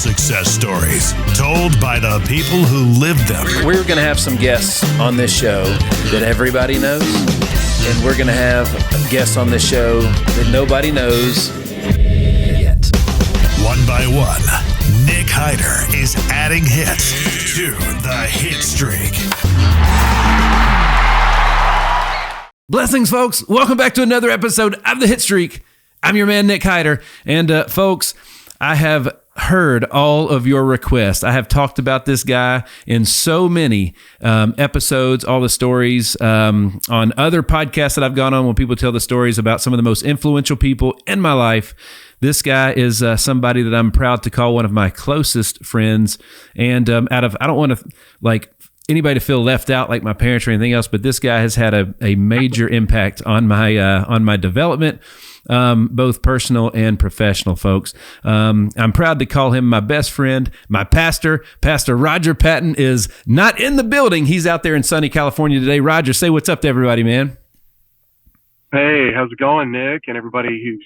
success stories told by the people who lived them. We're going to have some guests on this show that everybody knows, and we're going to have guests on this show that nobody knows yet. One by one, Nick Hyder is adding hits to the Hitstreak. Blessings, folks. Welcome back to another episode of the Hitstreak. I'm your man, Nick Hyder. And folks, I have heard all of your requests. I have talked about this guy in so many episodes, all the stories on other podcasts that I've gone on when people tell the stories about some of the most influential people in my life. This guy is somebody that I'm proud to call one of my closest friends. And I don't want to anybody to feel left out like my parents or anything else, but this guy has had a major impact on my development, both personal and professional, folks. I'm proud to call him my best friend. My pastor, Pastor Roger Patton, is not in the building. He's out there in sunny California today. Roger, say what's up to everybody, man. Hey, how's it going, Nick, and everybody who's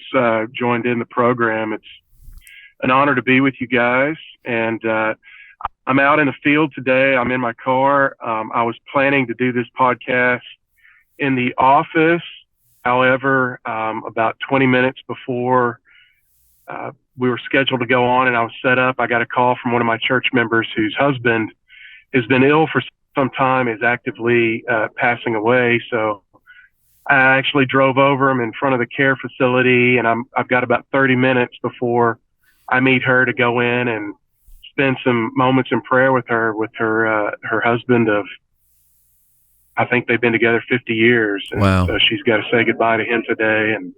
joined in the program? It's an honor to be with you guys, and I'm out in the field today. I'm in my car. I was planning to do this podcast in the office. However, about 20 minutes before we were scheduled to go on and I was set up, I got a call from one of my church members whose husband has been ill for some time, is actively passing away. So I actually drove over him in front of the care facility, and I've got about 30 minutes before I meet her to go in and spend some moments in prayer with her husband of, I think they've been together 50 years. And wow. So she's got to say goodbye to him today. And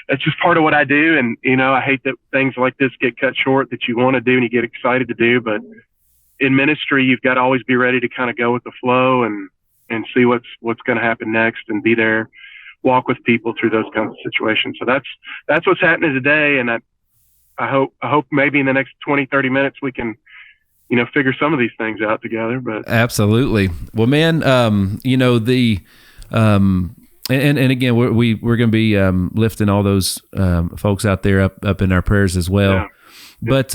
that's just part of what I do. And, I hate that things like this get cut short that you want to do and you get excited to do. But in ministry, you've got to always be ready to kind of go with the flow and see what's going to happen next and be there, walk with people through those kinds of situations. So that's what's happening today. And I hope maybe in the next 20, 30 minutes we can, figure some of these things out together. But absolutely. Well, man, and again, we're going to be lifting all those folks out there up in our prayers as well. Yeah. But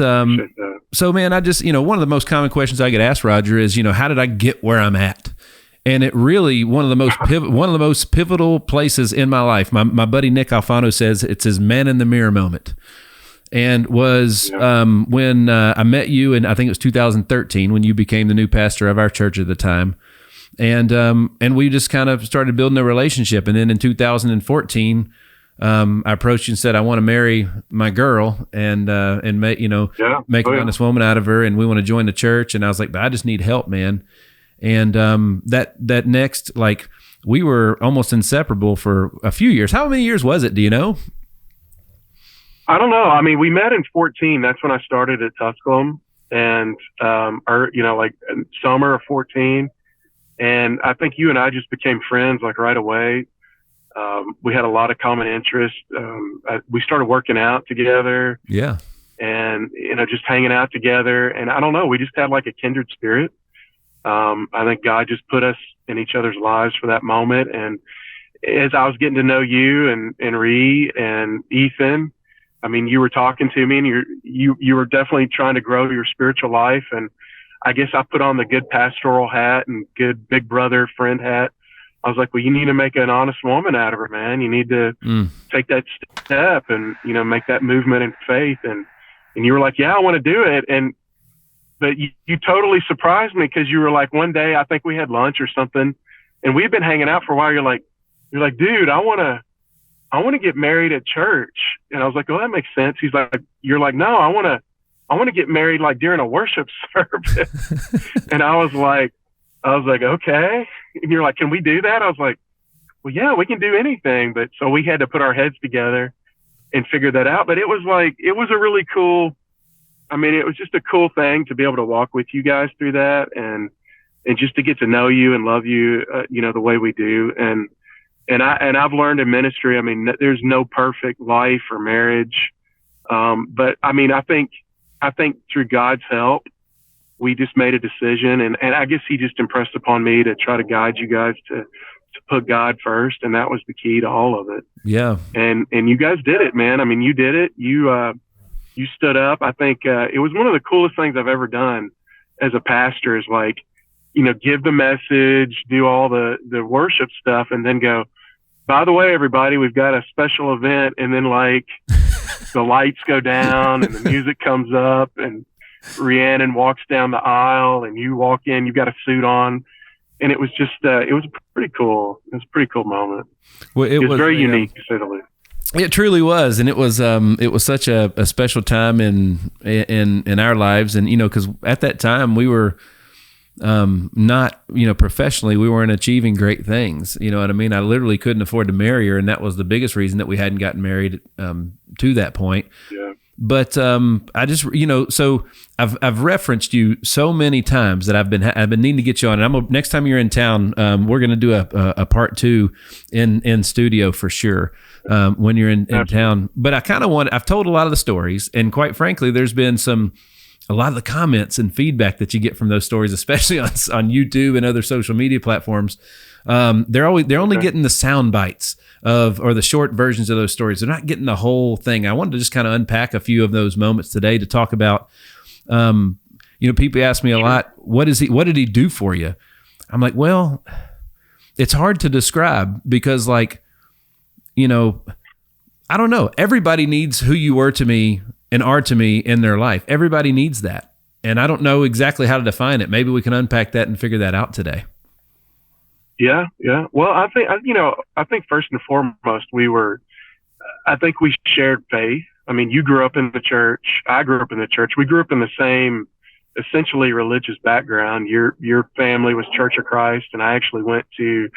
so, man, I just one of the most common questions I get asked, Roger, is how did I get where I'm at? And it really one of the most pivotal places in my life. My buddy Nick Alfano says it's his man in the mirror moment. And was when I met you, and I think it was 2013 when you became the new pastor of our church at the time, and we just kind of started building a relationship. And then in 2014, I approached you and said, I want to marry my girl and make make an honest woman out of her, and we want to join the church. And I was like, but I just need help, man. And that next, we were almost inseparable for a few years. How many years was it? Do you know? I don't know. I mean, we met in 14. That's when I started at Tusculum, and summer of 14. And I think you and I just became friends right away. We had a lot of common interests. We started working out together. Yeah. And just hanging out together. And I don't know, we just had a kindred spirit. I think God just put us in each other's lives for that moment. And as I was getting to know you and Ree and Ethan, I mean, you were talking to me, and you were definitely trying to grow your spiritual life. And I guess I put on the good pastoral hat and good big brother friend hat. I was like, well, you need to make an honest woman out of her, man. You need to take that step and, make that movement in faith. And you were like, yeah, I want to do it. But you totally surprised me, because you were like, one day, I think we had lunch or something, and we'd been hanging out for a while. You're like, dude, I want to get married at church. And I was like, oh, that makes sense. He's like, you're like, no, I want to get married during a worship service. And I was like, okay. And you're like, can we do that? I was like, well, yeah, we can do anything. But so we had to put our heads together and figure that out. But it was a really cool, it was just a cool thing to be able to walk with you guys through that and just to get to know you and love you, the way we do. And I've learned in ministry, there's no perfect life or marriage. But I think through God's help, we just made a decision, and I guess he just impressed upon me to try to guide you guys to put God first. And that was the key to all of it. Yeah. And you guys did it, man. You did it. You you stood up. I think it was one of the coolest things I've ever done as a pastor, is like, give the message, do all the worship stuff, and then go, by the way, everybody, we've got a special event. And then like the lights go down and the music comes up and Rhiannon walks down the aisle and you walk in, you've got a suit on. And it was just, it was pretty cool. It was a pretty cool moment. Well, it was very unique, to say the least. It truly was, and it was such a special time in our lives, and because at that time we were not professionally, we weren't achieving great things. You know what I mean? I literally couldn't afford to marry her, and that was the biggest reason that we hadn't gotten married to that point. Yeah. But I just so I've referenced you so many times that I've been needing to get you on. And next time you're in town, we're going to do a part 2 in studio for sure when you're in town. But I've told a lot of the stories, and quite frankly, there's been a lot of the comments and feedback that you get from those stories, especially on YouTube and other social media platforms. They're only getting the sound bites or the short versions of those stories. They're not getting the whole thing. I wanted to just kind of unpack a few of those moments today to talk about. People ask me a lot, what did he do for you? I'm like, well, it's hard to describe because I don't know. Everybody needs who you were to me and are to me in their life. Everybody needs that. And I don't know exactly how to define it. Maybe we can unpack that and figure that out today. Yeah. Well, I think first and foremost, we shared faith. I mean, you grew up in the church. I grew up in the church. We grew up in the same, essentially religious background. Your family was Church of Christ, and I actually went to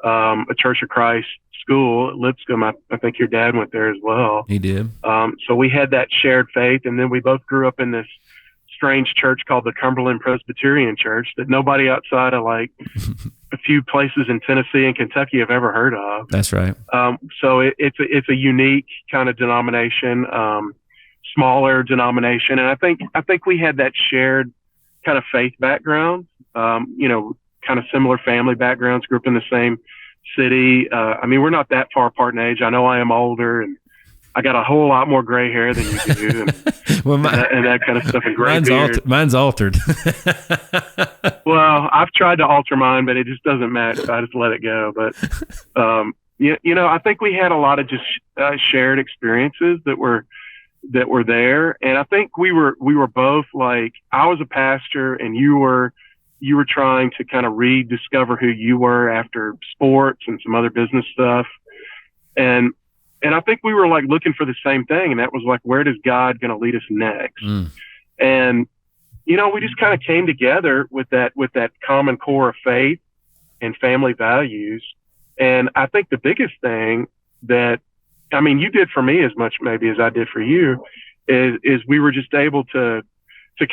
a Church of Christ school at Lipscomb. I think your dad went there as well. He did. So we had that shared faith, and then we both grew up in this strange church called the Templeton Presbyterian Church that nobody outside of like a few places in Tennessee and Kentucky have ever heard of. That's right. So it's a unique kind of denomination, smaller denomination, and I think we had that shared kind of faith background. Kind of similar family backgrounds. Grew up in the same city. We're not that far apart in age. I know I am older, and I got a whole lot more gray hair than you do, and, and that kind of stuff. And gray beard. Mine's altered. Well, I've tried to alter mine, but it just doesn't match. So I just let it go. But I think we had a lot of just shared experiences that were there, and I think we were both like, I was a pastor, and you were trying to kind of rediscover who you were after sports and some other business stuff, and I think we were like looking for the same thing, and that was like, where is God going to lead us next? And we just kind of came together with that common core of faith and family values. And I think the biggest thing that, you did for me as much maybe as I did for you is we were just able to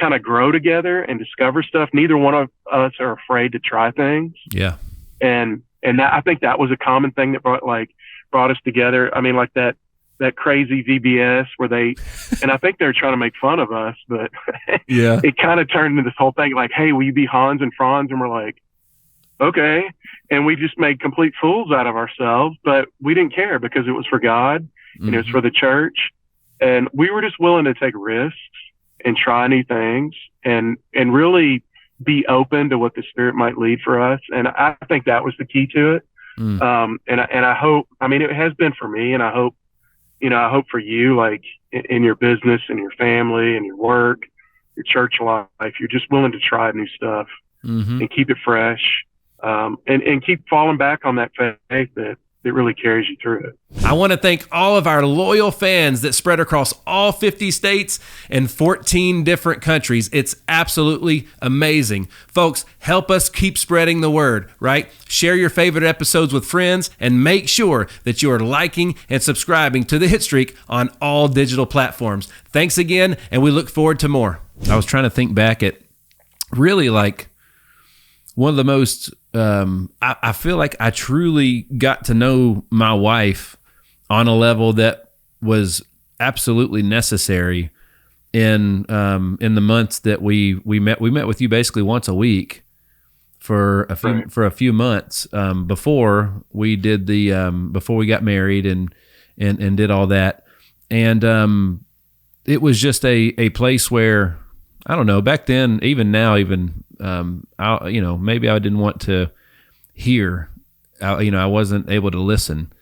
kind of grow together and discover stuff. Neither one of us are afraid to try things. Yeah. And that, I think that was a common thing that brought us together. Like that crazy VBS where and I think they're trying to make fun of us, but yeah, it kind of turned into this whole thing like, hey, will you be Hans and Franz? And we're like, okay. And we just made complete fools out of ourselves, but we didn't care because it was for God and it was for the church. And we were just willing to take risks and try new things and really be open to what the Spirit might lead for us. And I think that was the key to it. And I hope, it has been for me, and I hope for you, like in your business and your family and your work, your church life, you're just willing to try new stuff and keep it fresh, and keep falling back on that faith that really carries you through it. I want to thank all of our loyal fans that spread across all 50 states and 14 different countries. It's absolutely amazing. Folks, help us keep spreading the word, right? Share your favorite episodes with friends and make sure that you are liking and subscribing to the Hitstreak on all digital platforms. Thanks again, and we look forward to more. I was trying to think back at really like one of the most, I feel like I truly got to know my wife on a level that was absolutely necessary in the months that we met. We met with you basically once a week for a few months before we did before we got married and did all that. And it was just a place where, I don't know, back then, even now, even, maybe I didn't want to hear, I wasn't able to listen.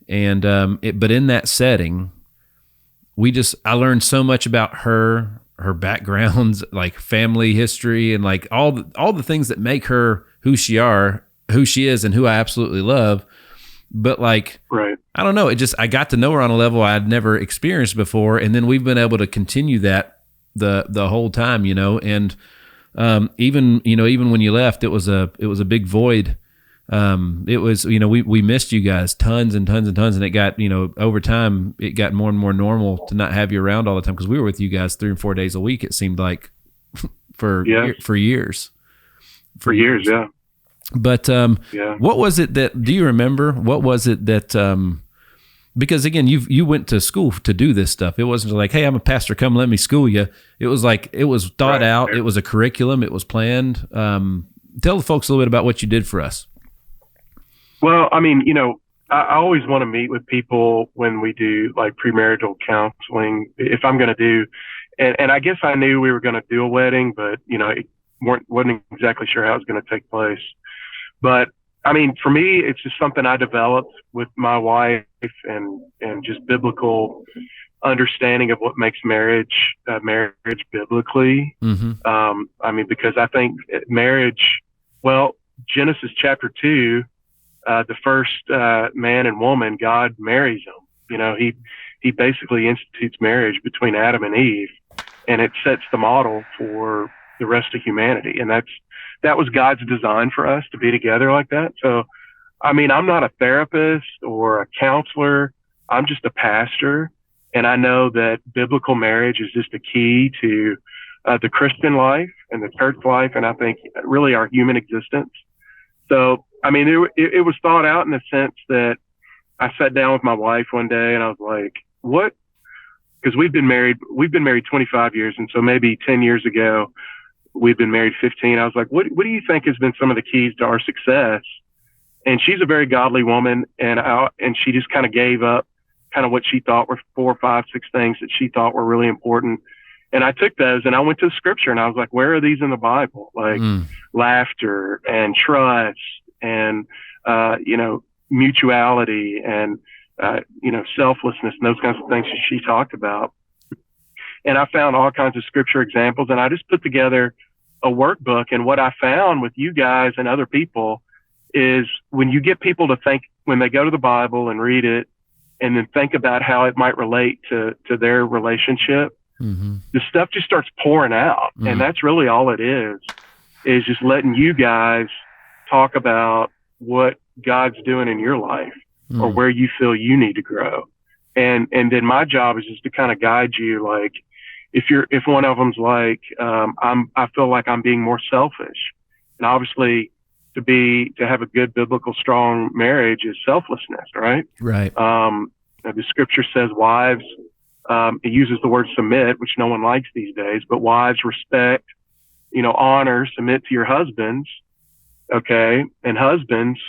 And, but in that setting, I learned so much about her backgrounds, like family history, and like all the things that make her who she is, and who I absolutely love. But like, right. I don't know, I got to know her on a level I had never experienced before. And then we've been able to continue that the whole time, and, even when you left, it was a big void. It was, we missed you guys tons and tons and tons. And it got, over time, it got more and more normal to not have you around all the time, because we were with you guys 3 and 4 days a week, it seemed like, for years. For years, yeah. But what was it do you remember? What was it that, because again, you went to school to do this stuff. It wasn't like, hey, I'm a pastor, come let me school you. It was like, it was thought out. Right. It was a curriculum. It was planned. Tell the folks a little bit about what you did for us. Well, I mean, I always want to meet with people when we do like premarital counseling, if I'm going to do, and I guess I knew we were going to do a wedding, but, wasn't exactly sure how it was going to take place. But I mean, for me, it's just something I developed with my wife, and just biblical understanding of what makes marriage biblically. Mm-hmm. I mean, because I think marriage, Genesis chapter 2, the first man and woman, God marries them. He basically institutes marriage between Adam and Eve, and it sets the model for the rest of humanity. And that was God's design for us to be together like that. So, I mean, I'm not a therapist or a counselor. I'm just a pastor. And I know that biblical marriage is just a key to the Christian life and the church life, and I think really our human existence. So, I mean, it was thought out in the sense that I sat down with my wife one day and I was like, what? Because we've been married 25 years. And so maybe 10 years ago, we've been married 15. I was like, what do you think has been some of the keys to our success? And she's a very godly woman. And she just kind of gave up kind of what she thought were 4, 5, 6 things that she thought were really important. And I took those and I went to the scripture and I was like, where are these in the Bible? Like laughter and trust and, mutuality and, selflessness and those kinds of things that she talked about. And I found all kinds of scripture examples, and I just put together a workbook. And what I found with you guys and other people is when you get people to think, when they go to the Bible and read it and then think about how it might relate to their relationship, the stuff just starts pouring out. And that's really all it is just letting you guys talk about what God's doing in your life or where you feel you need to grow. And then my job is just to kind of guide you. Like if one of them's like, I feel like I'm being more selfish, and obviously to have a good biblical strong marriage is selflessness, right? Right. The scripture says wives, it uses the word submit, which no one likes these days, but wives respect, honor, submit to your husbands. Okay. And husbands,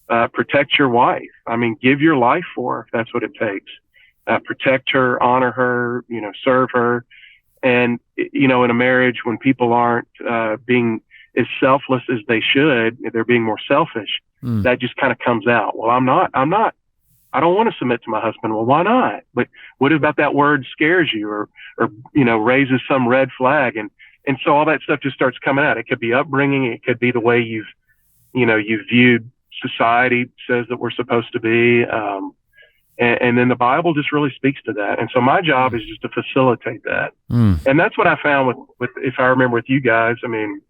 protect your wife. I mean, give your life for her if that's what it takes. Protect her, honor her, serve her. And, in a marriage, when people aren't being as selfless as they should, they're being more selfish, that just kind of comes out. Well, I don't want to submit to my husband. Well, why not? But what about that word scares you or raises some red flag? And so all that stuff just starts coming out. It could be upbringing. It could be the way you've viewed society says that we're supposed to be. And then the Bible just really speaks to that. And so my job is just to facilitate that. And that's what I found with, if I remember with you guys, I mean,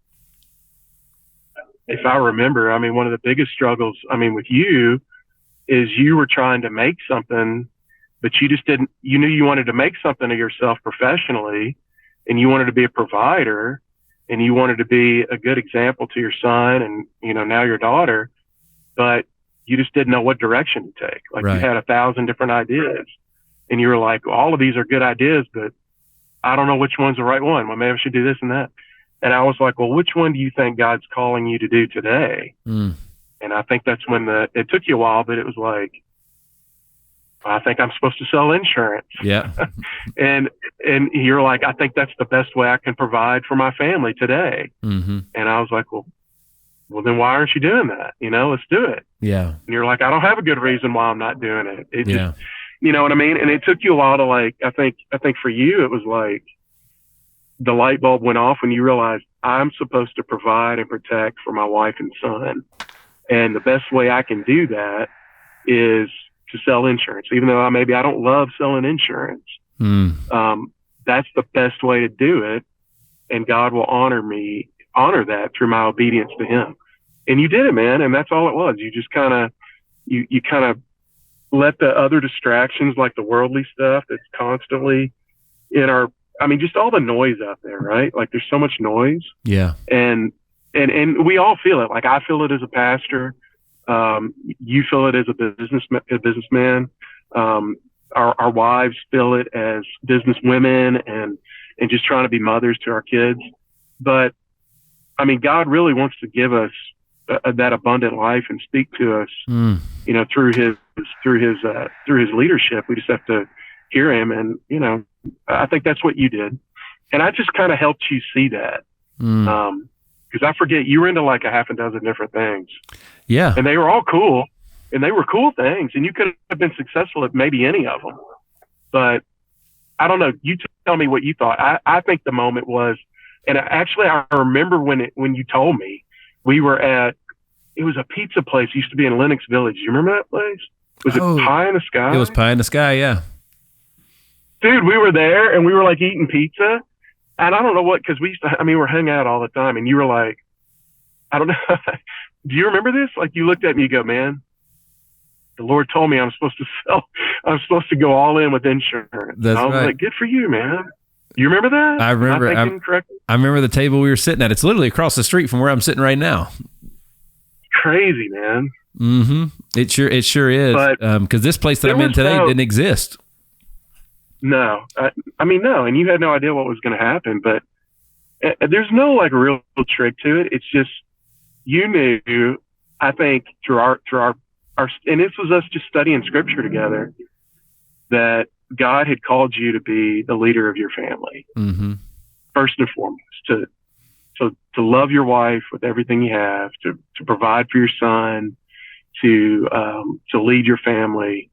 if I remember, I mean, one of the biggest struggles, I mean, with you is you were trying to make something, but you just didn't, you knew you wanted to make something of yourself professionally, and you wanted to be a provider, and you wanted to be a good example to your son and, now your daughter, but you just didn't know what direction to take. Like, right. You had 1,000 different ideas, and you were like, well, all of these are good ideas, but I don't know which one's the right one. Well, maybe I should do this and that. And I was like, well, which one do you think God's calling you to do today? And I think that's when it took you a while, but it was like, I think I'm supposed to sell insurance. Yeah. and you're like, I think that's the best way I can provide for my family today. Mm-hmm. And I was like, well, then why aren't you doing that? Let's do it. Yeah. And you're like, I don't have a good reason why I'm not doing it. It Yeah. just, you know what I mean? And it took you a while to like, I think for you, it was like the light bulb went off when you realized I'm supposed to provide and protect for my wife and son. And the best way I can do that is to sell insurance, even though maybe I don't love selling insurance. That's the best way to do it. And God will honor that through my obedience to him. And you did it, man. And that's all it was. You just kind of, you kind of let the other distractions, like the worldly stuff that's constantly just all the noise out there, right? Like there's so much noise. Yeah. And we all feel it. Like I feel it as a pastor. You feel it as a businessman. Our wives feel it as business women and just trying to be mothers to our kids. But I mean, God really wants to give us that abundant life and speak to us, through his leadership. We just have to hear him. And, I think that's what you did. And I just kind of helped you see that. Cause I forget you were into like a half a dozen different things. Yeah. And they were all cool and they were cool things. And you could have been successful at maybe any of them, but I don't know. You tell me what you thought. I think the moment was, and actually I remember when you told me we were it was a pizza place. It used to be in Lenox Village. Do you remember that place? Was it Pie in the Sky? It was Pie in the Sky. Yeah. Dude, we were there and we were like eating pizza. And I don't know what, cause we're hanging out all the time. And you were like, I don't know. Do you remember this? Like you looked at me, you go, man, the Lord told me I'm supposed to go all in with insurance. That's I was right. like, good for you, man. You remember that? I remember. I remember the table we were sitting at. It's literally across the street from where I'm sitting right now. Crazy, man. Mm-hmm. It sure is. Because this place that I'm in today didn't exist. No, no. And you had no idea what was going to happen, but there's no like real trick to it. It's just, you knew, I think through our, and this was us just studying scripture together, that God had called you to be the leader of your family. Mm-hmm. First and foremost, to love your wife with everything you have, to provide for your son, to lead your family.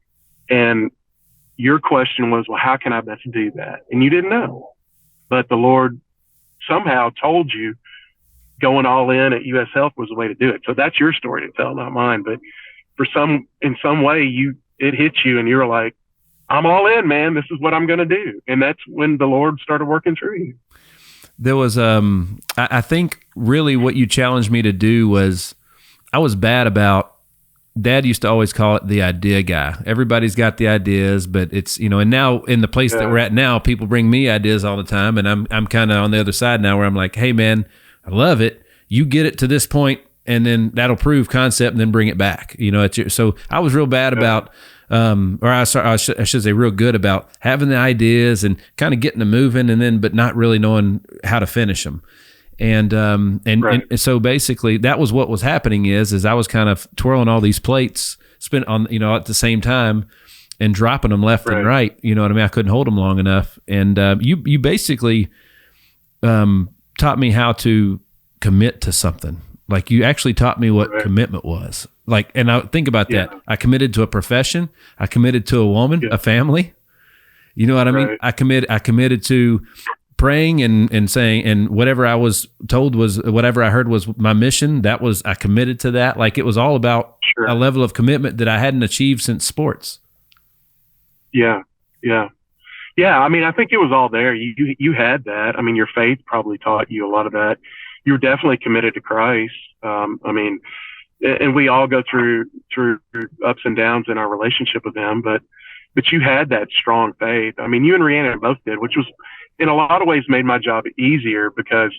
And your question was, well, how can I best do that? And you didn't know, but the Lord somehow told you going all in at US Health was the way to do it. So that's your story to tell, not mine. But in some way, it hit you and you were like, I'm all in, man. This is what I'm going to do. And that's when the Lord started working through you. There was, I think really what you challenged me to do was, I was bad about, Dad used to always call it the idea guy. Everybody's got the ideas, but it's, and now in the place that we're at now, people bring me ideas all the time. And I'm kind of on the other side now where I'm like, hey man, I love it. You get it to this point and then that'll prove concept and then bring it back. So I was real bad about, I should say real good about having the ideas and kind of getting them moving but not really knowing how to finish them. And so basically that was what was happening is I was kind of twirling all these plates spent on, at the same time and dropping them left and right. You know what I mean? I couldn't hold them long enough. And you basically taught me how to commit to something. Like you actually taught me what commitment was. Like, and I think about that. I committed to a profession. I committed to a woman, a family. You know what I mean? I committed to praying and saying, and whatever I was told was, whatever I heard was my mission. I committed to that. Like it was all about a level of commitment that I hadn't achieved since sports. Yeah. I mean, I think it was all there. You had that. I mean, your faith probably taught you a lot of that. You were definitely committed to Christ. And we all go through ups and downs in our relationship with him, but you had that strong faith. I mean, you and Rhiannon both did, which was in a lot of ways made my job easier because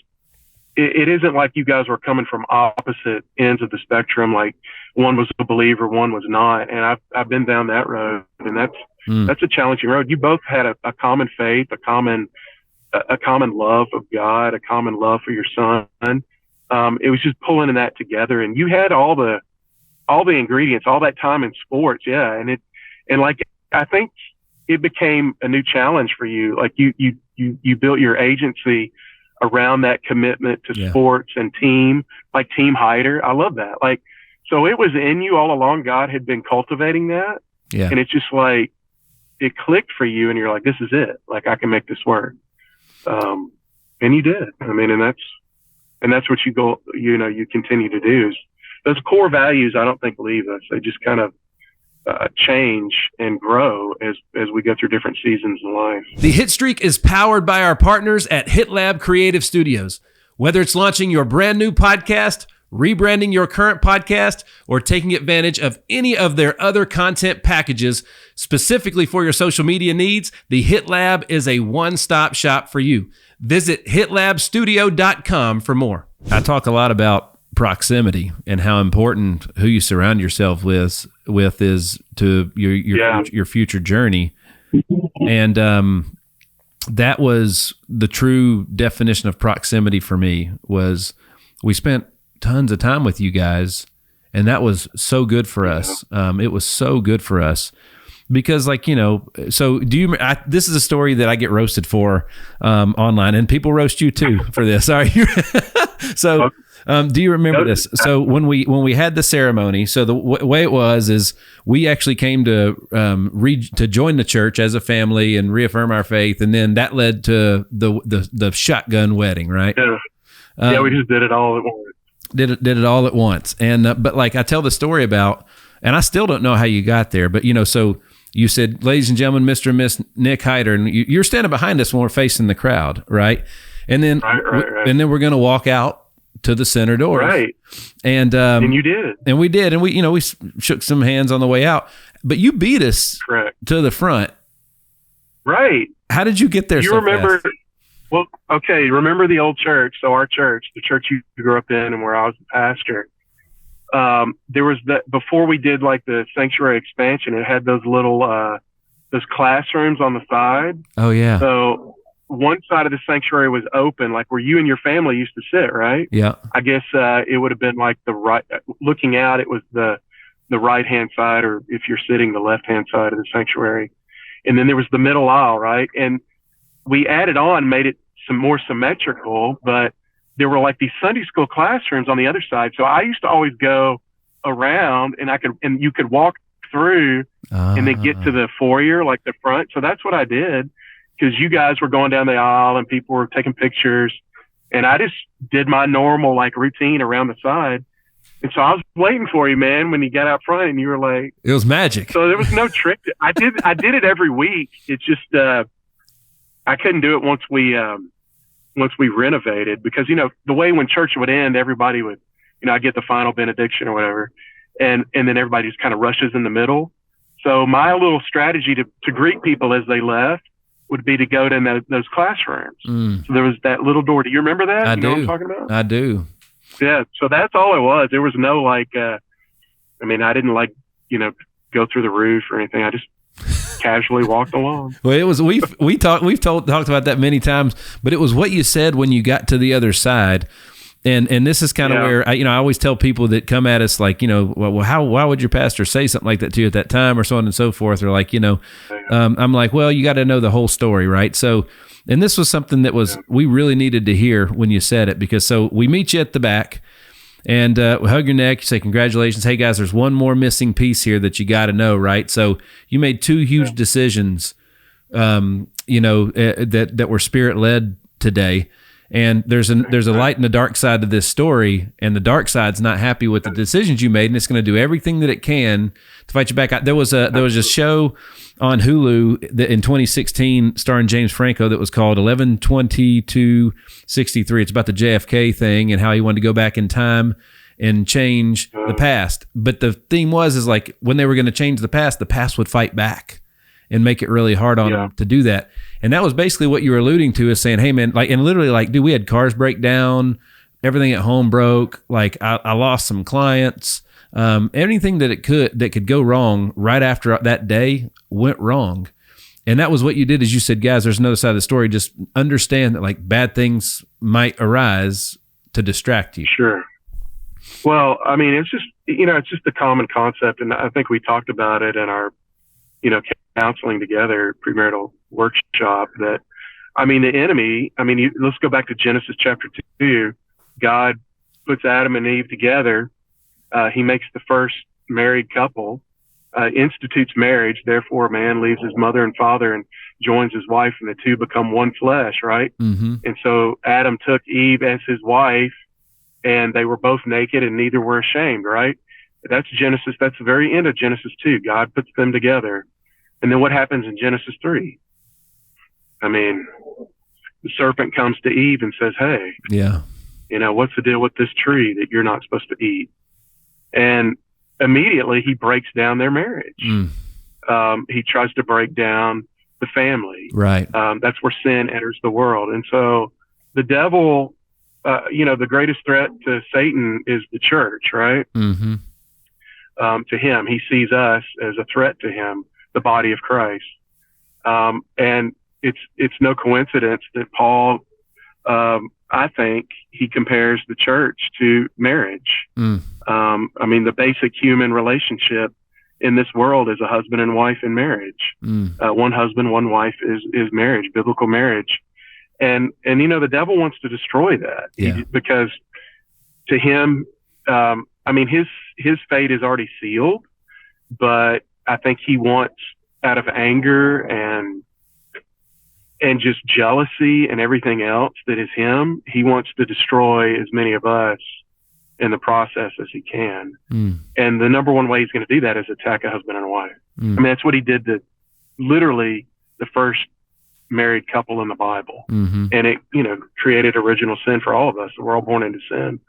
it isn't like you guys were coming from opposite ends of the spectrum. Like one was a believer, one was not. And I've been down that road, and that's a challenging road. You both had a common faith, a common love of God, a common love for your son. It was just pulling that together, and you had all the ingredients, all that time in sports. Yeah. And like I think it became a new challenge for you. Like you built your agency around that commitment to sports and team, like Team Hider. I love that. Like, so it was in you all along. God had been cultivating that. Yeah. And it's just like, it clicked for you and you're like, this is it. Like, I can make this work. And you did. I mean, and that's what you continue to do. Is those core values, I don't think leave us. They just kind of change and grow as we go through different seasons in life. The Hitstreak is powered by our partners at HitLab Creative Studios. Whether it's launching your brand new podcast, rebranding your current podcast, or taking advantage of any of their other content packages specifically for your social media needs, the HitLab is a one-stop shop for you. Visit hitlabstudio.com for more. I talk a lot about proximity and how important who you surround yourself with is to your future journey. And that was the true definition of proximity for me. Was we spent tons of time with you guys, and that was so good for us. It was so good for us because, like, so this is a story that I get roasted for online, and people roast you too for this. Sorry. So do you remember this? So when we had the ceremony, so the way it was is we actually came to join the church as a family and reaffirm our faith, and then that led to the shotgun wedding, right? Yeah, we just did it all at once. Did it all at once, and but like I tell the story about, and I still don't know how you got there, but so you said, "Ladies and gentlemen, Mr. and Miss Nick Hyder," and you're standing behind us when we're facing the crowd, right? And then right. And then we're going to walk out to the center doors, right? And you did, and we did, and we shook some hands on the way out, but you beat us to the front, right? How did you get there? You so remember? fast? Well, okay. Remember the old church? So our church, the church you grew up in, and where I was the pastor. There was before we did like the sanctuary expansion. It had those little those classrooms on the side. Oh yeah. So one side of the sanctuary was open, like where you and your family used to sit, right? Yeah. I guess it would have been like the right, looking out, it was the right-hand side, or if you're sitting, the left-hand side of the sanctuary. And then there was the middle aisle, right? And we added on, made it some more symmetrical, but there were like these Sunday school classrooms on the other side. So I used to always go around, and you could walk through and then get to the foyer, like the front. So that's what I did, because you guys were going down the aisle and people were taking pictures, and I just did my normal like routine around the side. And so I was waiting for you, man, when you got out front, and you were like, it was magic. So there was no trick. I did it every week. It's just, I couldn't do it once we renovated, because, the way when church would end, everybody would, I'd get the final benediction or whatever. And then everybody just kind of rushes in the middle. So my little strategy to greet people as they left would be to go to those classrooms. So there was that little door. Do you remember that? I do. Know what I'm talking about? I do. Yeah. So that's all it was. There was no like, I didn't like, go through the roof or anything. I just casually walked along. Well, it was, we've talked about that many times, but it was what you said when you got to the other side. And this is kind of where I always tell people that come at us like, why would your pastor say something like that to you at that time, or so on and so forth? Or like, I'm like, well, you got to know the whole story, right? So, and this was something that we really needed to hear when you said it, because so we meet you at the back and we hug your neck. You say, congratulations. Hey guys, there's one more missing piece here that you got to know, right? So you made two huge decisions, that were spirit led today. And there's a light and a dark side to this story, and the dark side's not happy with the decisions you made, and it's going to do everything that it can to fight you back. There was a show on Hulu that in 2016 starring James Franco that was called 11/22/63. It's about the JFK thing and how he wanted to go back in time and change the past. But the theme is like when they were going to change the past would fight back and make it really hard on them to do that. And that was basically what you were alluding to, is saying, hey man, like, and literally like, dude, we had cars break down, everything at home broke. Like I lost some clients, anything that could go wrong right after that day went wrong. And that was what you did, is you said, guys, there's another side of the story. Just understand that like bad things might arise to distract you. Sure. Well, it's just, it's just a common concept. And I think we talked about it in our counseling together, premarital workshop, that, I mean, the enemy, let's go back to Genesis chapter 2. God puts Adam and Eve together. He makes the first married couple, institutes marriage. Therefore, a man leaves his mother and father and joins his wife, and the two become one flesh, right? Mm-hmm. And so Adam took Eve as his wife, and they were both naked and neither were ashamed, right? That's Genesis. That's the very end of Genesis 2. God puts them together. And then what happens in Genesis 3? I mean, the serpent comes to Eve and says, hey, yeah, what's the deal with this tree that you're not supposed to eat? And immediately he breaks down their marriage. He tries to break down the family. Right. That's where sin enters the world. And so the devil, the greatest threat to Satan is the church, right? Mm-hmm. To him, he sees us as a threat to him, the body of Christ. And it's no coincidence that Paul, I think he compares the church to marriage. The basic human relationship in this world is a husband and wife in marriage. One husband, one wife is marriage, biblical marriage. And the devil wants to destroy that because to him, his fate is already sealed, but I think he wants, out of anger and just jealousy and everything else that is him, he wants to destroy as many of us in the process as he can. And the number one way he's going to do that is attack a husband and a wife. That's what he did to literally the first married couple in the Bible. And it, created original sin for all of us. We're all born into sin.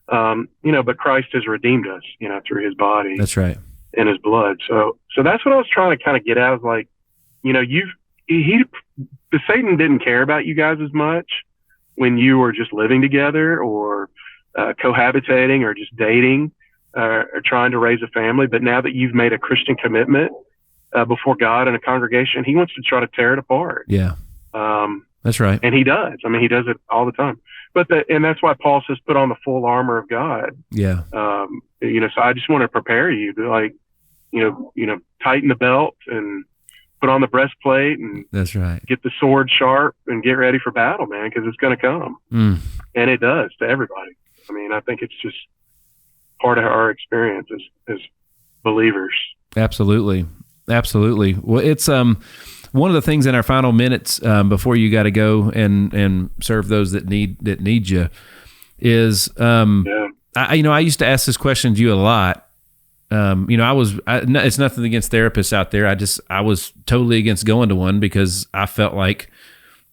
But Christ has redeemed us, through his body. That's right. And his blood. So that's what I was trying to kind of get at, is like, Satan didn't care about you guys as much when you were just living together or cohabitating or just dating or trying to raise a family. But now that you've made a Christian commitment before God and a congregation, he wants to try to tear it apart. Yeah. That's right. And he does. He does it all the time. And that's why Paul says, put on the full armor of God. Yeah. So I just want to prepare you to tighten the belt and put on the breastplate and that's right. Get the sword sharp and get ready for battle, man, because it's going to come. And it does to everybody. I think it's just part of our experience as believers. Absolutely. Well, it's one of the things in our final minutes before you got to go and serve those that need you is I used to ask this question to you a lot. It's nothing against therapists out there. I was totally against going to one because I felt like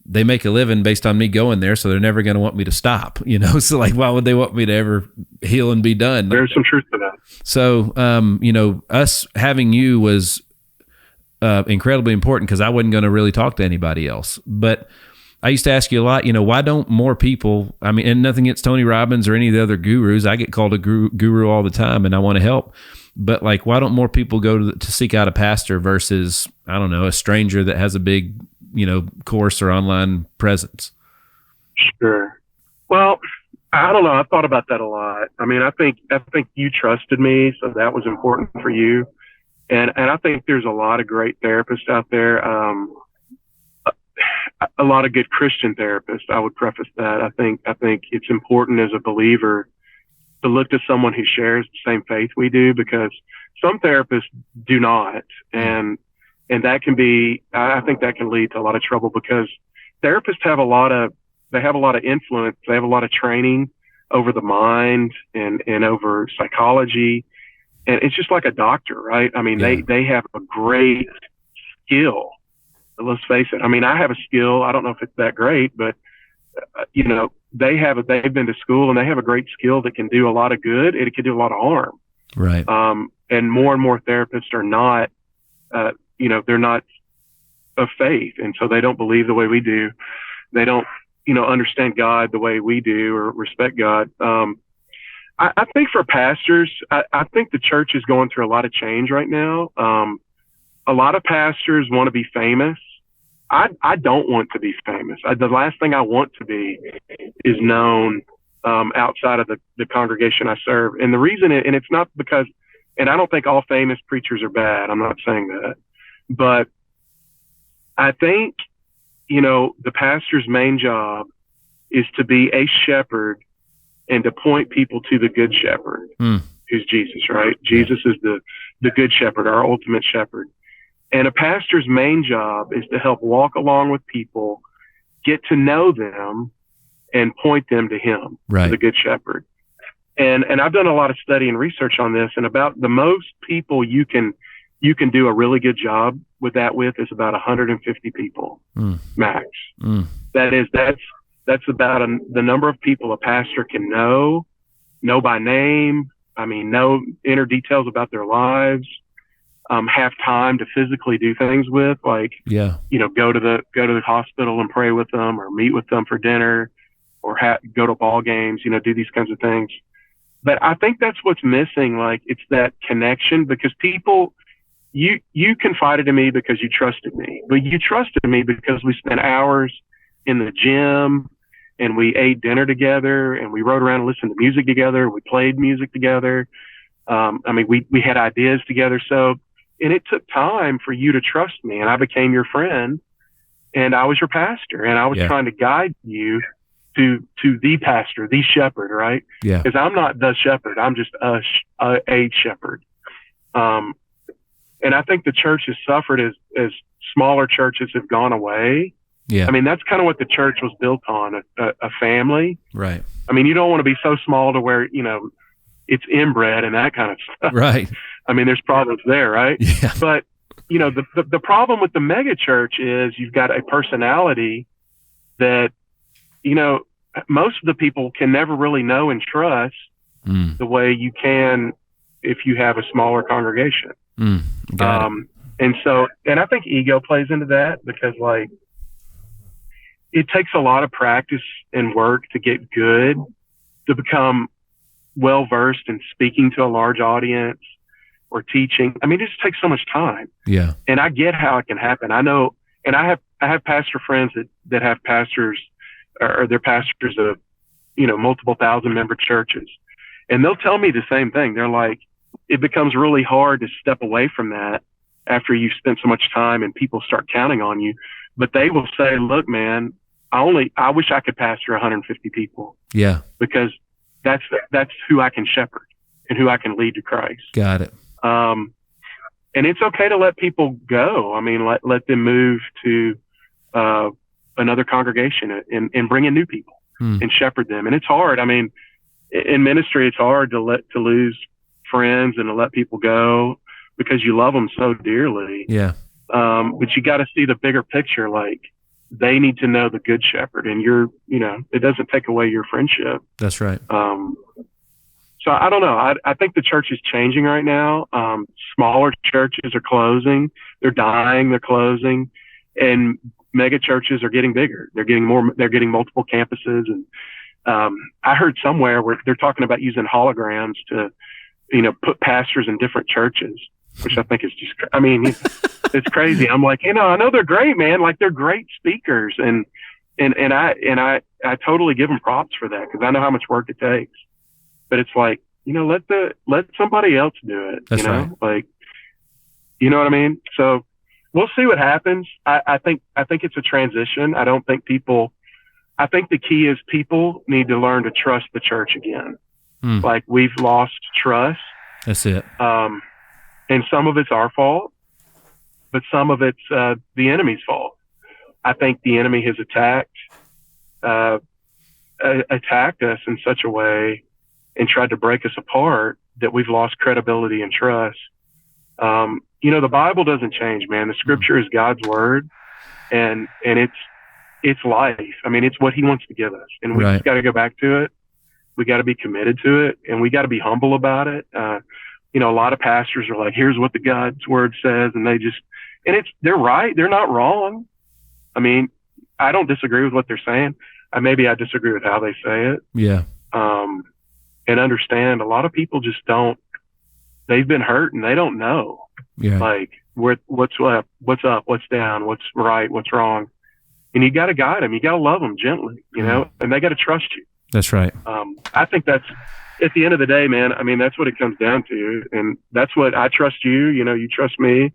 they make a living based on me going there, so they're never going to want me to stop, So like, why would they want me to ever heal and be done? There's some truth to that. So, us having you was incredibly important because I wasn't going to really talk to anybody else. But I used to ask you a lot, why don't more people, and nothing against Tony Robbins or any of the other gurus. I get called a guru all the time and I want to help. But like, why don't more people go to seek out a pastor versus, I don't know, a stranger that has a big, course or online presence? Sure. Well, I don't know. I've thought about that a lot. I think you trusted me, so that was important for you. And I think there's a lot of great therapists out there. A lot of good Christian therapists. I would preface that. I think it's important as a believer to look to someone who shares the same faith we do, because some therapists do not. And that can be, I think that can lead to a lot of trouble, because therapists have a lot of influence. They have a lot of training over the mind and over psychology. And it's just like a doctor, right? They have a great skill. Let's face it. I have a skill. I don't know if it's that great, but they've been to school and they have a great skill that can do a lot of good. It can do a lot of harm. Right. And more therapists are not, they're not of faith. And so they don't believe the way we do. They don't, understand God the way we do or respect God. I think for pastors, I think the church is going through a lot of change right now. A lot of pastors want to be famous. I don't want to be famous. The last thing I want to be is known outside of the congregation I serve. And the reason, and it's not because, and I don't think all famous preachers are bad. I'm not saying that. But I think, the pastor's main job is to be a shepherd and to point people to the good shepherd, who's Jesus, right? Jesus is the good shepherd, our ultimate shepherd. And a pastor's main job is to help walk along with people, get to know them, and point them to him, right, the good shepherd. And I've done a lot of study and research on this, and about the most people you can do a really good job with is about 150 people max. That's about the number of people a pastor can know by name. I mean, know inner details about their lives, have time to physically do things with, like, go to the hospital and pray with them, or meet with them for dinner, or go to ball games, do these kinds of things. But I think that's what's missing. Like, it's that connection, because people, you confided in me because you trusted me, but you trusted me because we spent hours in the gym, and we ate dinner together, and we rode around and listened to music together. We played music together. We had ideas together. So, and it took time for you to trust me, and I became your friend, and I was your pastor, and I was trying to guide you to the pastor, the shepherd, right? Yeah. Because I'm not the shepherd. I'm just a shepherd. And I think the church has suffered as smaller churches have gone away. Yeah. I mean, that's kind of what the church was built on, a family. Right. I mean, you don't want to be so small to where, it's inbred and that kind of stuff. Right. I mean, there's problems there, right? Yeah. But, the problem with the mega church is you've got a personality that, most of the people can never really know and trust the way you can if you have a smaller congregation. Got it. And I think ego plays into that, because, like, it takes a lot of practice and work to get good, to become well-versed in speaking to a large audience or teaching. I mean, it just takes so much time. Yeah. And I get how it can happen. I know, and I have pastor friends that have pastors, or they're pastors of, multiple thousand member churches. And they'll tell me the same thing. They're like, it becomes really hard to step away from that after you've spent so much time and people start counting on you. But they will say, look, man, I wish I could pastor 150 people. Yeah. Because that's who I can shepherd and who I can lead to Christ. Got it. And it's okay to let people go. I mean, let them move to another congregation and bring in new people and shepherd them. And it's hard. I mean, in ministry, it's hard to lose friends and to let people go because you love them so dearly. Yeah. But you got to see the bigger picture. Like, they need to know the good shepherd, and it doesn't take away your friendship. That's right. So I don't know. I think the church is changing right now. Smaller churches are closing. They're dying. They're closing. And mega churches are getting bigger. They're getting more. They're getting multiple campuses. And I heard somewhere where they're talking about using holograms to, put pastors in different churches, which I think is just, it's crazy. I'm like, I know they're great, man. Like, they're great speakers. And I totally give them props for that, because I know how much work it takes. But it's like, let somebody else do it. That's right. Like, you know what I mean? So we'll see what happens. I think it's a transition. I think the key is people need to learn to trust the church again. Like, we've lost trust. That's it. And some of it's our fault, but some of it's the enemy's fault. I think the enemy has attacked us in such a way and tried to break us apart that we've lost credibility and trust. The Bible doesn't change, man. The Scripture is God's word, and it's life. I mean, it's what He wants to give us, and we just got to go back to it. We got to be committed to it, and we got to be humble about it. A lot of pastors are like, here's what the God's word says. And they're right. They're not wrong. I mean, I don't disagree with what they're saying. Maybe I disagree with how they say it. Yeah. And understand a lot of people just don't, they've been hurt and they don't know. Yeah. Like, what's up, what's down, what's right, what's wrong. And you got to guide them. You got to love them gently, and they got to trust you. That's right. I think that's, at the end of the day, man, I mean, that's what it comes down to. And that's what I trust you, you trust me.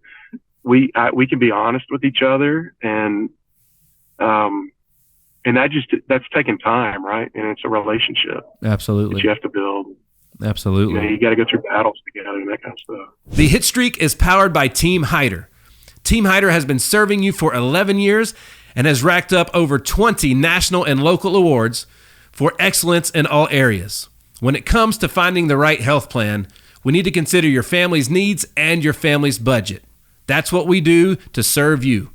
we can be honest with each other, and that's taking time, right? And it's a relationship. Absolutely. That you have to build. Absolutely. You got to go through battles together and that kind of stuff. The Hitstreak is powered by Team Hyder. Team Hyder has been serving you for 11 years and has racked up over 20 national and local awards for excellence in all areas. When it comes to finding the right health plan, we need to consider your family's needs and your family's budget. That's what we do to serve you.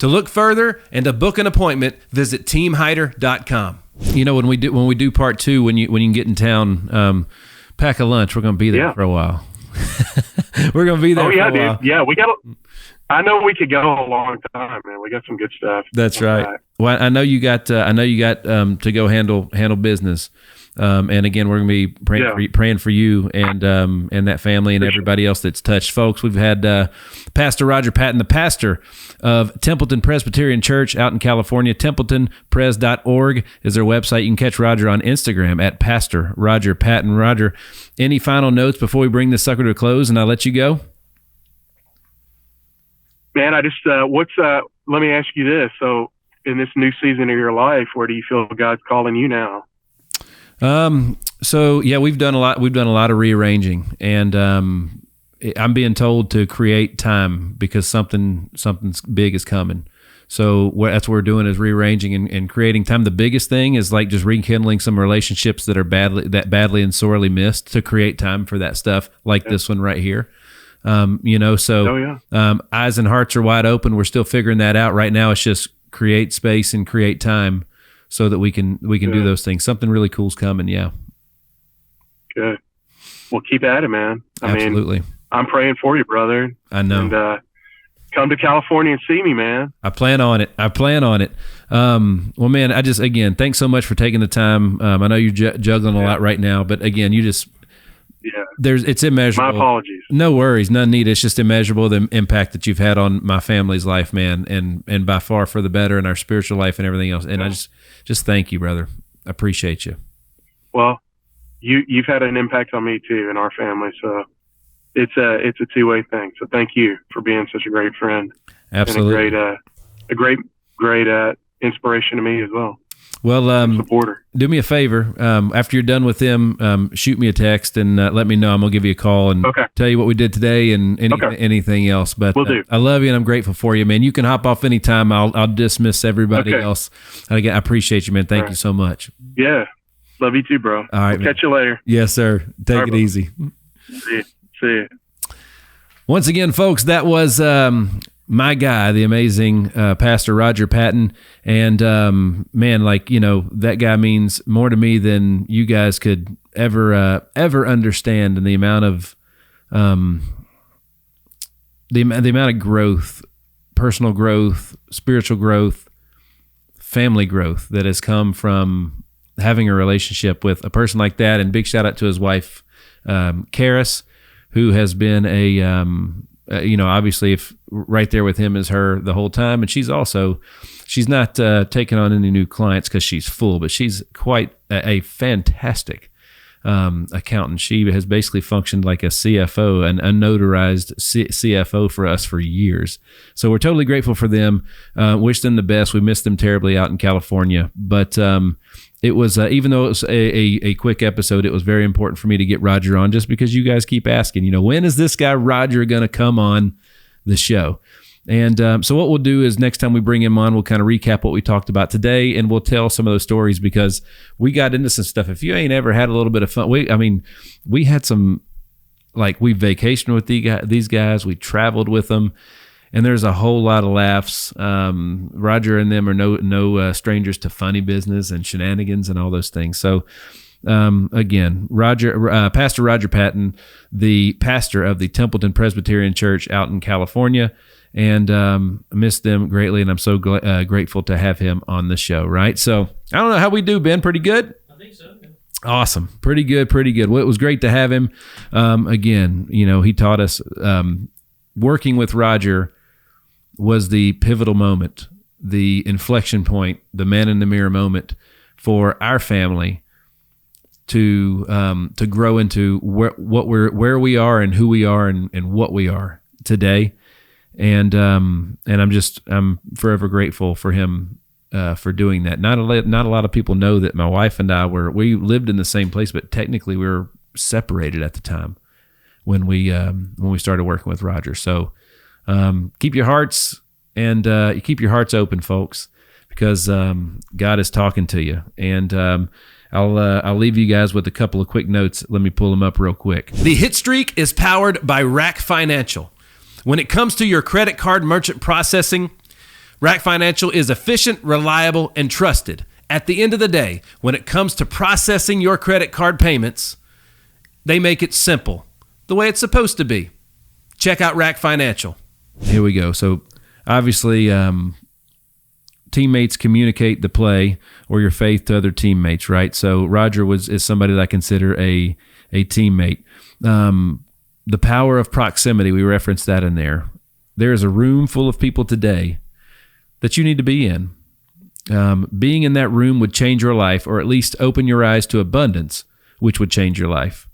To look further and to book an appointment, visit teamhyder.com. You know, when we do part 2, when you can get in town, pack a lunch. We're going to be there for a while. We're going to be there for a while. Dude. Yeah, I know we could go a long time, man. We got some good stuff. That's right. Well, I know you got to go handle business. And again, we're going to be praying for you and that family and everybody else that's touched. Folks, we've had Pastor Roger Patton, the pastor of Templeton Presbyterian Church out in California. TempletonPres.org is their website. You can catch Roger on Instagram at Pastor Roger Patton. Roger, any final notes before we bring this sucker to a close and I'll let you go? Man, I just let me ask you this. So in this new season of your life, where do you feel God's calling you now? So yeah, we've done a lot of rearranging, and I'm being told to create time because something's big is coming. So that's what we're doing, is rearranging and creating time. The biggest thing is like just rekindling some relationships that are badly and sorely missed, to create time for that stuff like this one right here. Eyes and hearts are wide open. We're still figuring that out right now. It's just create space and create time so that we can do those things. Something really cool's coming. Yeah. Good. Well, keep at it, man. Absolutely. I mean, I'm praying for you, brother. I know. And, come to California and see me, man. I plan on it. Well, man, again, thanks so much for taking the time. I know you're juggling a lot right now, but again, it's immeasurable. My apologies. No worries, none needed. It's just immeasurable, the impact that you've had on my family's life, man, and by far for the better in our spiritual life and everything else. And I just thank you, brother. I appreciate you. Well, you've had an impact on me too and our family, so it's a two-way thing. So thank you for being such a great friend. Absolutely. And a great inspiration to me as well. Well, supporter. Do me a favor. After you're done with them, shoot me a text and let me know. I'm gonna give you a call and tell you what we did today and anything else. But will do. I love you and I'm grateful for you, man. You can hop off anytime. I'll dismiss everybody else. And again, I appreciate you, man. Thank you so much. Yeah, love you too, bro. All right, catch you later. Yes, sir. Take it easy. See you. Once again, folks, that was my guy, the amazing Pastor Roger Patton. And man, that guy means more to me than you guys could ever understand. And the amount of the amount of growth, personal growth, spiritual growth, family growth that has come from having a relationship with a person like that. And big shout out to his wife, Karis, who has been obviously if right there with him is her the whole time. And she's not taking on any new clients because she's full, but she's quite a fantastic accountant. She has basically functioned like a CFO, an unnotarized CFO for us for years. So we're totally grateful for them. Wish them the best. We miss them terribly out in California, but it was, even though it was a quick episode, it was very important for me to get Roger on, just because you guys keep asking, when is this guy Roger going to come on the show? And so what we'll do is next time we bring him on, we'll kind of recap what we talked about today, and we'll tell some of those stories, because we got into some stuff. If you ain't ever had a little bit of fun, we had some, we vacationed with these guys, we traveled with them, and there's a whole lot of laughs. Roger and them are no strangers to funny business and shenanigans and all those things. So again, Pastor Roger Patton, the pastor of the Templeton Presbyterian Church out in California, and miss them greatly. And I'm so grateful to have him on the show. Right. So I don't know how we do, Ben. Pretty good. I think so. Yeah. Awesome. Pretty good. Well, it was great to have him. Again, he taught us, working with Roger was the pivotal moment, the inflection point, the man in the mirror moment for our family to grow into where we are and who we are and what we are today. And I'm forever grateful for him for doing that. Not a lot of people know that my wife and I we lived in the same place, but technically we were separated at the time when we started working with Roger. So keep your hearts open, folks, because God is talking to you. And I'll leave you guys with a couple of quick notes. Let me pull them up real quick. The Hitstreak is powered by Rack Financial. When it comes to your credit card merchant processing, Rack Financial is efficient, reliable, and trusted. At the end of the day, when it comes to processing your credit card payments, they make it simple, the way it's supposed to be. Check out Rack Financial. Here we go. So obviously, teammates communicate the play or your faith to other teammates, right? So Roger is somebody that I consider a teammate. The power of proximity, we referenced that in there. There is a room full of people today that you need to be in. Being in that room would change your life, or at least open your eyes to abundance, which would change your life.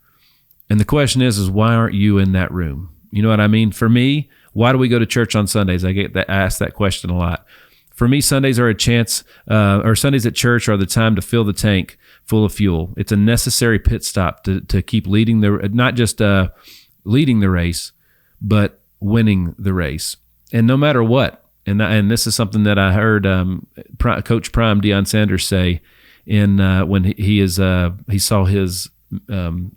And the question is why aren't you in that room? You know what I mean? For me, why do we go to church on Sundays? I get asked that question a lot. For me, Sundays are a chance, or Sundays at church are the time to fill the tank full of fuel. It's a necessary pit stop to keep leading not just leading the race, but winning the race. And no matter what, and this is something that I heard Coach Prime Deion Sanders say when he saw his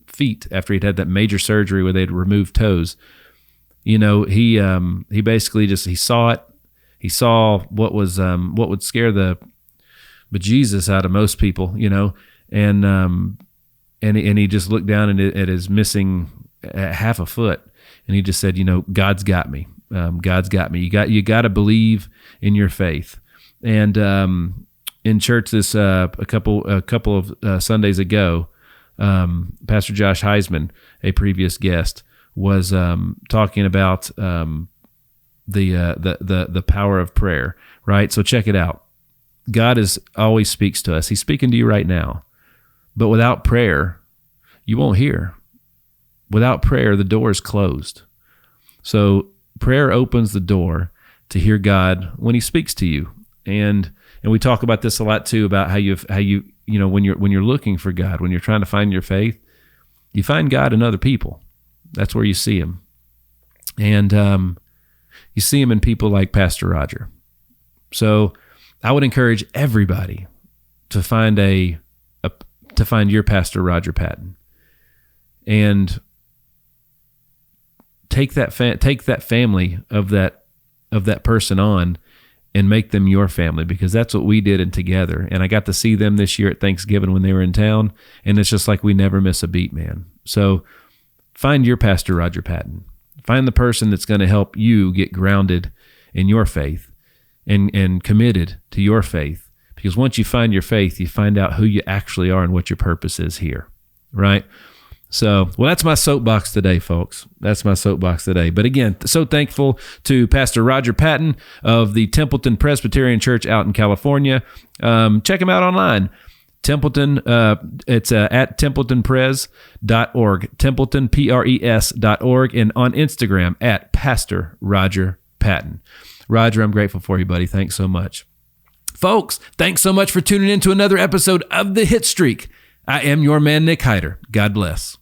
feet after he'd had that major surgery where they'd removed toes. You know, he basically he saw it. He saw what would scare the bejesus out of most people, you know, and he just looked down at his missing half a foot, and he just said, you know, God's got me. God's got me. You got to believe in your faith. And in church this a couple of Sundays ago, Pastor Josh Heisman, a previous guest, was talking about the power of prayer, right? So check it out. God always speaks to us. He's speaking to you right now. But without prayer, you won't hear. Without prayer, the door is closed. So prayer opens the door to hear God when he speaks to you. And we talk about this a lot too, about how you when you're looking for God, when you're trying to find your faith, you find God in other people. That's where you see him. And you see him in people like Pastor Roger. So I would encourage everybody to find your Pastor Roger Patton, and take that family of that person on and make them your family, because that's what we did in Together. And I got to see them this year at Thanksgiving when they were in town, and it's just like we never miss a beat, man. So find your Pastor Roger Patton. Find the person that's going to help you get grounded in your faith and committed to your faith. Because once you find your faith, you find out who you actually are and what your purpose is here, right? So, well, that's my soapbox today, folks. That's my soapbox today. But again, so thankful to Pastor Roger Patton of the Templeton Presbyterian Church out in California. Check him out online. Templeton, it's at TempletonPres.org, Templeton, Pres.org, and on Instagram at Pastor Roger Patton. Roger, I'm grateful for you, buddy. Thanks so much. Folks, thanks so much for tuning in to another episode of The Hitstreak. I am your man, Nick Hyder. God bless.